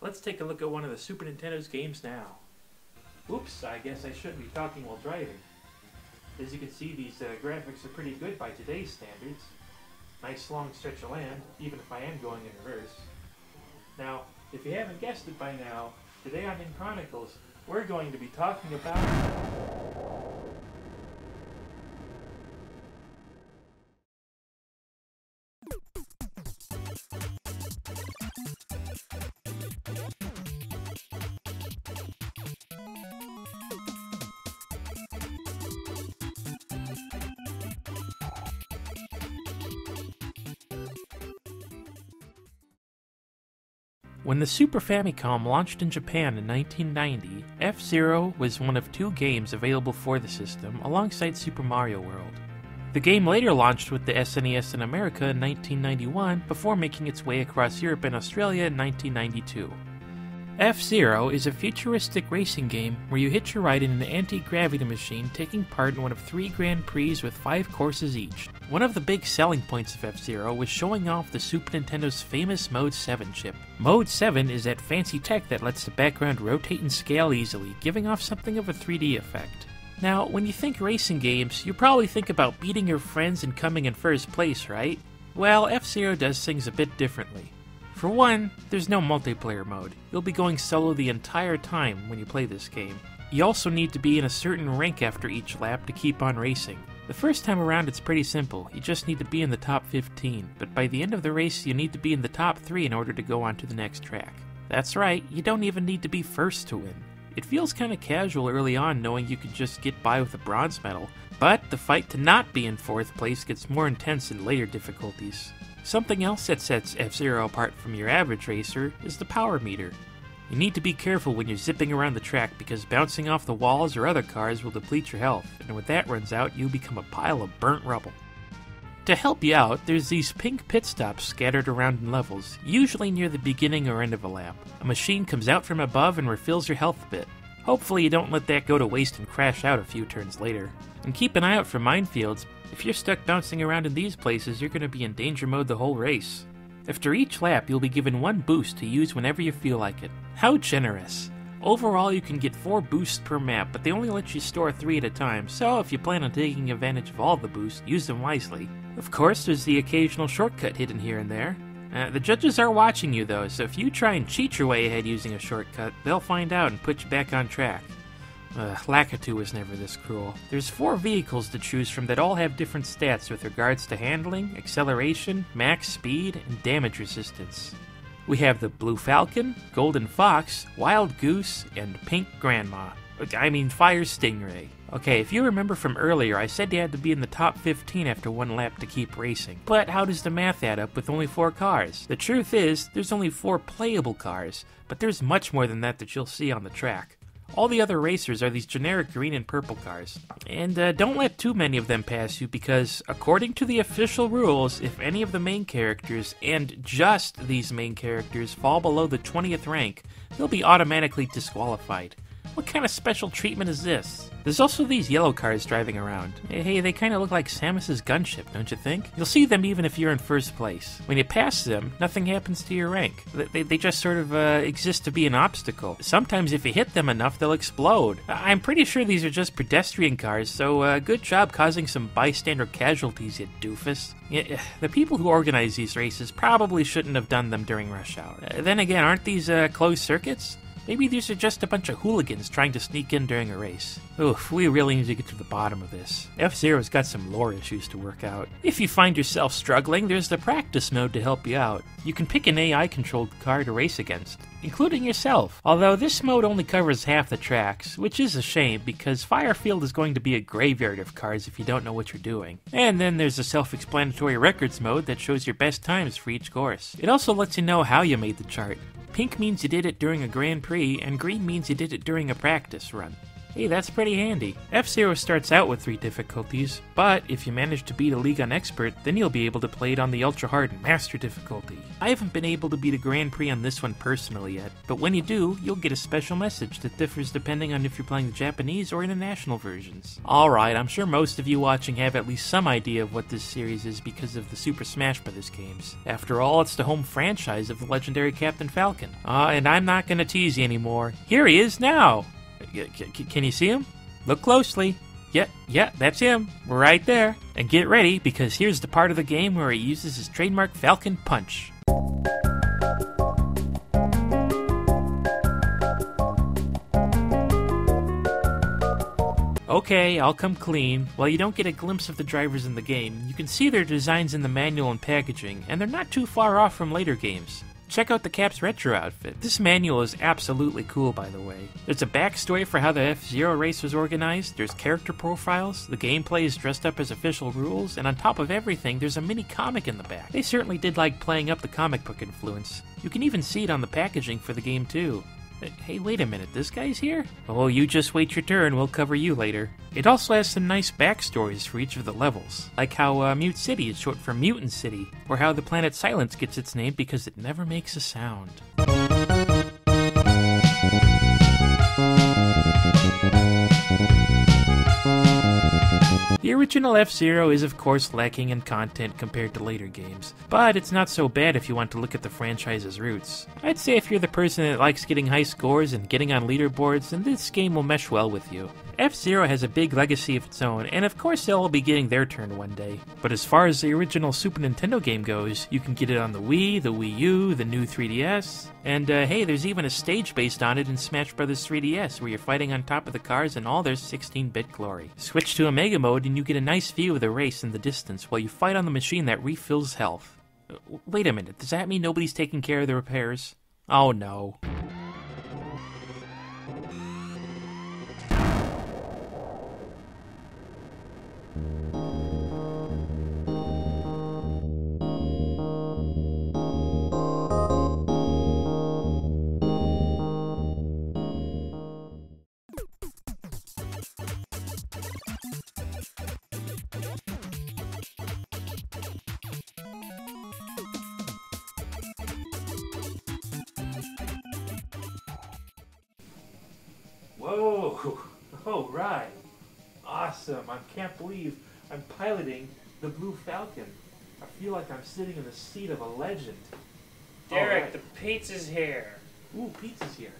Let's take a look at one of the Super Nintendo's games now. Oops, I guess I shouldn't be talking while driving. As you can see, these graphics are pretty good by today's standards. Nice long stretch of land, even if I am going in reverse. Now, if you haven't guessed it by now, today on Ninchronicles, we're going to be talking about... When the Super Famicom launched in Japan in 1990, F-Zero was one of 2 games available for the system, alongside Super Mario World. The game later launched with the SNES in America in 1991, before making its way across Europe and Australia in 1992. F-Zero is a futuristic racing game where you hitch a ride in an anti-gravity machine taking part in one of 3 Grand Prix with 5 courses each. One of the big selling points of F-Zero was showing off the Super Nintendo's famous Mode 7 chip. Mode 7 is that fancy tech that lets the background rotate and scale easily, giving off something of a 3D effect. Now, when you think racing games, you probably think about beating your friends and coming in first place, right? Well, F-Zero does things a bit differently. For one, there's no multiplayer mode. You'll be going solo the entire time when you play this game. You also need to be in a certain rank after each lap to keep on racing. The first time around it's pretty simple, you just need to be in the top 15, but by the end of the race you need to be in the top 3 in order to go on to the next track. That's right, you don't even need to be first to win. It feels kinda casual early on knowing you could just get by with a bronze medal, but the fight to not be in 4th place gets more intense in later difficulties. Something else that sets F-Zero apart from your average racer is the power meter. You need to be careful when you're zipping around the track because bouncing off the walls or other cars will deplete your health, and when that runs out, you become a pile of burnt rubble. To help you out, there's these pink pit stops scattered around in levels, usually near the beginning or end of a lap. A machine comes out from above and refills your health a bit. Hopefully you don't let that go to waste and crash out a few turns later. And keep an eye out for minefields. If you're stuck bouncing around in these places, you're going to be in danger mode the whole race. After each lap, you'll be given 1 boost to use whenever you feel like it. How generous! Overall, you can get 4 boosts per map, but they only let you store 3 at a time, so if you plan on taking advantage of all the boosts, use them wisely. Of course, there's the occasional shortcut hidden here and there. The judges are watching you though, so if you try and cheat your way ahead using a shortcut, they'll find out and put you back on track. Lakitu was never this cruel. There's 4 vehicles to choose from that all have different stats with regards to handling, acceleration, max speed, and damage resistance. We have the Blue Falcon, Golden Fox, Wild Goose, and Pink Grandma. Fire Stingray. Okay, if you remember from earlier, I said you had to be in the top 15 after 1 lap to keep racing. But how does the math add up with only 4 cars? The truth is, there's only 4 playable cars, but there's much more than that you'll see on the track. All the other racers are these generic green and purple cars. And don't let too many of them pass you because, according to the official rules, if any of the main characters, and just these main characters, fall below the 20th rank, they'll be automatically disqualified. What kind of special treatment is this? There's also these yellow cars driving around. Hey, they kind of look like Samus's gunship, don't you think? You'll see them even if you're in first place. When you pass them, nothing happens to your rank. They just sort of exist to be an obstacle. Sometimes if you hit them enough, they'll explode. I'm pretty sure these are just pedestrian cars, so good job causing some bystander casualties, you doofus. The people who organize these races probably shouldn't have done them during rush hour. Then again, aren't these closed circuits? Maybe these are just a bunch of hooligans trying to sneak in during a race. Oof, we really need to get to the bottom of this. F-Zero's got some lore issues to work out. If you find yourself struggling, there's the practice mode to help you out. You can pick an AI-controlled car to race against, including yourself. Although this mode only covers half the tracks, which is a shame because Firefield is going to be a graveyard of cars if you don't know what you're doing. And then there's the self-explanatory records mode that shows your best times for each course. It also lets you know how you made the chart. Pink means you did it during a Grand Prix, and green means you did it during a practice run. Hey, that's pretty handy. F-Zero starts out with 3 difficulties, but if you manage to beat a League on Expert, then you'll be able to play it on the Ultra Hard and Master difficulty. I haven't been able to beat a Grand Prix on this one personally yet, but when you do, you'll get a special message that differs depending on if you're playing the Japanese or international versions. Alright, I'm sure most of you watching have at least some idea of what this series is because of the Super Smash Bros. Games. After all, it's the home franchise of the legendary Captain Falcon. And I'm not gonna tease you anymore. Here he is now! Can you see him? Look closely. Yeah, that's him. Right there. And get ready, because here's the part of the game where he uses his trademark Falcon Punch. Okay, I'll come clean. While you don't get a glimpse of the drivers in the game, you can see their designs in the manual and packaging, and they're not too far off from later games. Check out the Cap's retro outfit. This manual is absolutely cool, by the way. There's a backstory for how the F-Zero race was organized, there's character profiles, the gameplay is dressed up as official rules, and on top of everything, there's a mini comic in the back. They certainly did like playing up the comic book influence. You can even see it on the packaging for the game too. Hey, wait a minute, this guy's here? Oh, you just wait your turn, we'll cover you later. It also has some nice backstories for each of the levels, like how Mute City is short for Mutant City, or how the planet Silence gets its name because it never makes a sound. The original F-Zero is of course lacking in content compared to later games, but it's not so bad if you want to look at the franchise's roots. I'd say if you're the person that likes getting high scores and getting on leaderboards, then this game will mesh well with you. F-Zero has a big legacy of its own, and of course they'll all be getting their turn one day. But as far as the original Super Nintendo game goes, you can get it on the Wii, the Wii U, the new 3DS, and hey, there's even a stage based on it in Smash Bros. 3DS where you're fighting on top of the cars in all their 16-bit glory. Switch to Omega mode and you get a nice view of the race in the distance while you fight on the machine that refills health. Wait a minute, does that mean nobody's taking care of the repairs? Oh no. Whoa! Oh, right. Awesome. I can't believe I'm piloting the Blue Falcon. I feel like I'm sitting in the seat of a legend. Derek, right. the pizza's here. Ooh, pizza's here.